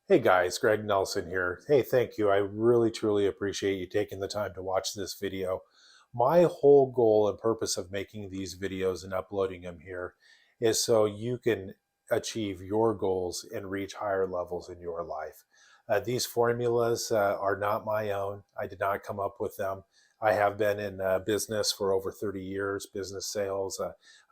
Hey guys, Greg Nelson here. Hey, thank you. I really truly appreciate you taking the time to watch this video. My whole goal and purpose of making these videos and uploading them here is so you can achieve your goals and reach higher levels in your life. These formulas are not my own. I did not come up with them. I have been in business for over 30 years, business sales.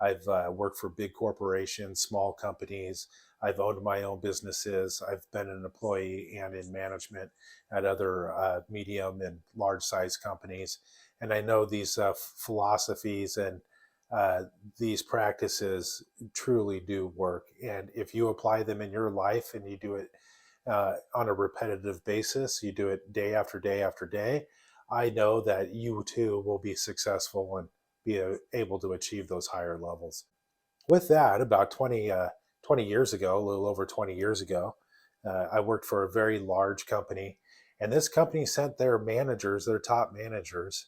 I've worked for big corporations, small companies. I've owned my own businesses. I've been an employee and in management at other medium and large size companies. And I know these philosophies and uh, these practices truly do work. And if you apply them in your life and you do it on a repetitive basis, you do it day after day after day, I know that you too will be successful and be able to achieve those higher levels. With that, about 20 years ago, a little over 20 years ago, I worked for a very large company. And this company sent their managers, their top managers,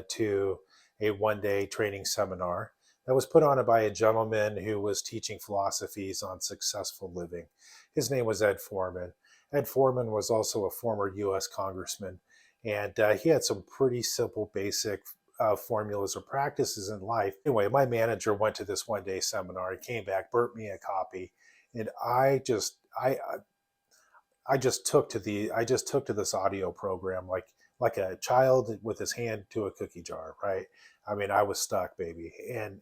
to a one-day training seminar that was put on by a gentleman who was teaching philosophies on successful living. His name was Ed Forman. Ed Forman was also a former U.S. congressman, and he had some pretty simple, basic formulas or practices in life. Anyway, my manager went to this one day seminar. He came back, burnt me a copy, and I just took to this audio program like a child with his hand to a cookie jar, right? I mean, I was stuck, baby, and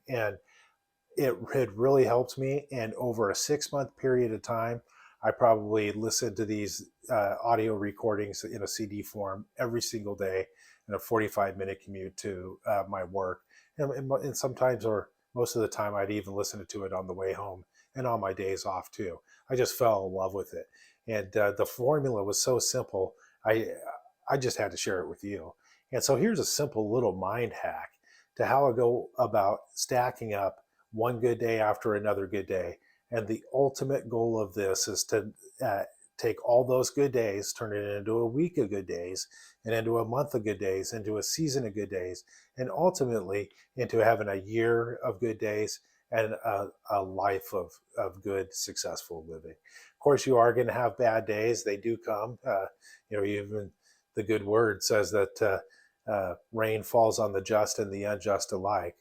it had really helped me. And over a 6 month period of time, I probably listened to these audio recordings in a CD form every single day in a 45-minute commute to my work. And sometimes, or most of the time, I'd even listen to it on the way home and on my days off too. I just fell in love with it. And the formula was so simple. I just had to share it with you. And so here's a simple little mind hack to how I go about stacking up one good day after another good day. And the ultimate goal of this is to take all those good days, turn it into a week of good days, and into a month of good days, into a season of good days, and ultimately into having a year of good days and a life of good, successful living. Of course, you are going to have bad days. They do come. Even the good word says that rain falls on the just and the unjust alike.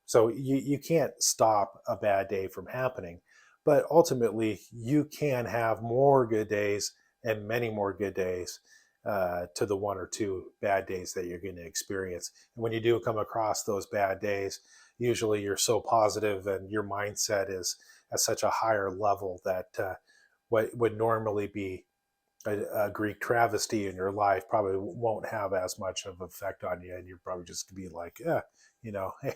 So you can't stop a bad day from happening, but ultimately you can have more good days and many more good days to the one or two bad days that you're going to experience. And when you do come across those bad days, usually you're so positive and your mindset is at such a higher level that what would normally be a Greek travesty in your life probably won't have as much of an effect on you, and you're probably just gonna be like, yeah, hey,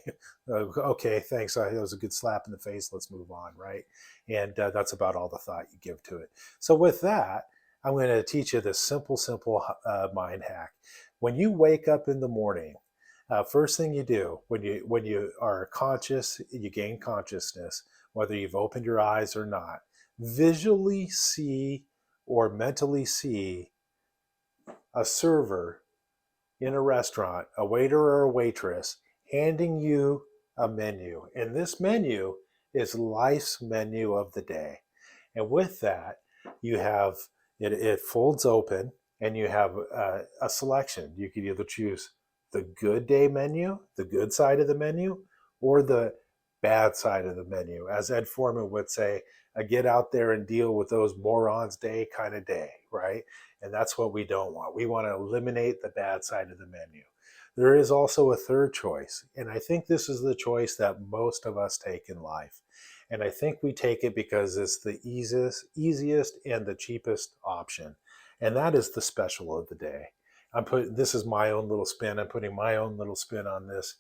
okay, thanks. It was a good slap in the face. Let's move on, right? And that's about all the thought you give to it. So with that, I'm going to teach you this simple mind hack. When you wake up in the morning, first thing you do when you are conscious, you gain consciousness, whether you've opened your eyes or not. Visually see or mentally see a server in a restaurant, a waiter or a waitress, handing you a menu. And this menu is life's menu of the day. And with that, you have it folds open and you have a selection. You could either choose the good day menu, the good side of the menu, or the bad side of the menu. As Ed Foreman would say, a get out there and deal with those morons day kind of day, right? And that's what we don't want. We want to eliminate the bad side of the menu. There is also a third choice, and I think this is the choice that most of us take in life. And I think we take it because it's the easiest and the cheapest option. And that is the special of the day. This is my own little spin. I'm putting my own little spin on this.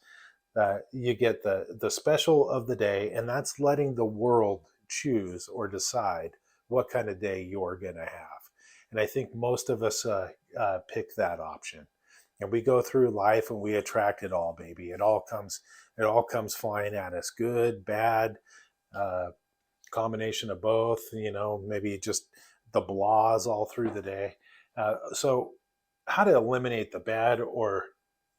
You get the special of the day, and that's letting the world choose or decide what kind of day you're going to have. And I think most of us pick that option. And we go through life and we attract it all, baby. It all comes flying at us, good, bad, uh, combination of both. Maybe just the blahs all through the day. So, how to eliminate the bad or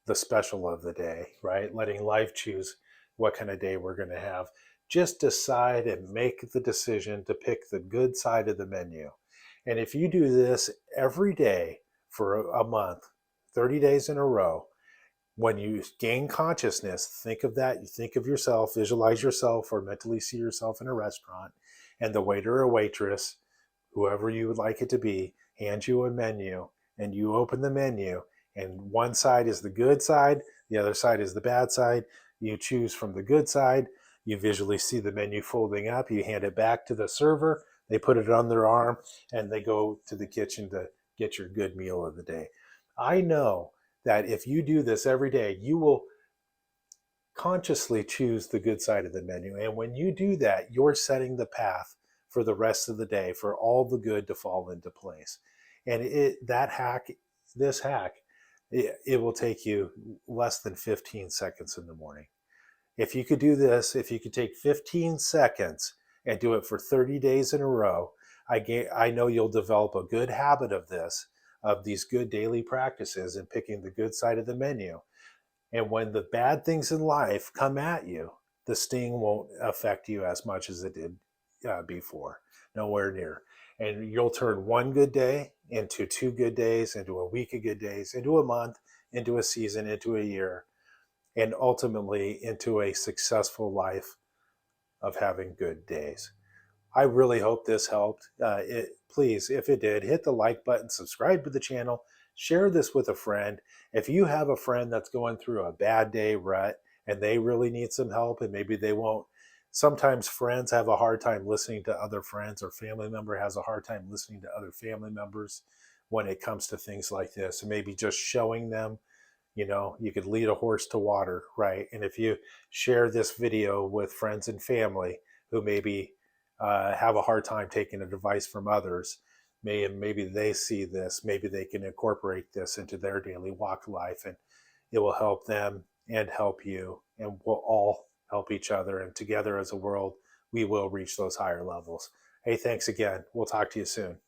the special of the day, right? Letting life choose what kind of day we're going to have. Just decide and make the decision to pick the good side of the menu. And if you do this every day for a month, 30 days in a row, when you gain consciousness, think of that. You think of yourself, visualize yourself, or mentally see yourself in a restaurant, and the waiter or waitress, whoever you would like it to be, hands you a menu, and you open the menu, and one side is the good side, the other side is the bad side. You choose from the good side. You visually see the menu folding up. You hand it back to the server. They put it on their arm, and they go to the kitchen to get your good meal of the day. I know that if you do this every day, you will consciously choose the good side of the menu. And when you do that, you're setting the path for the rest of the day for all the good to fall into place. And this hack, it will take you less than 15 seconds in the morning. If you could do this, if you could take 15 seconds and do it for 30 days in a row, I know you'll develop a good habit of this, of these good daily practices and picking the good side of the menu. And when the bad things in life come at you, the sting won't affect you as much as it did before. Nowhere near. And you'll turn one good day into 2 good days, into a week of good days, into a month, into a season, into a year, and ultimately into a successful life of having good days. I really hope this helped. Please, if it did, hit the like button, subscribe to the channel, share this with a friend. If you have a friend that's going through a bad day rut and they really need some help, and maybe they won't, sometimes friends have a hard time listening to other friends, or family member has a hard time listening to other family members when it comes to things like this. And maybe just showing them, you could lead a horse to water, right? And if you share this video with friends and family who maybe have a hard time taking advice from others, maybe they see this, maybe they can incorporate this into their daily walk life, and it will help them and help you, and we'll all help each other. And together as a world, we will reach those higher levels. Hey, thanks again. We'll talk to you soon.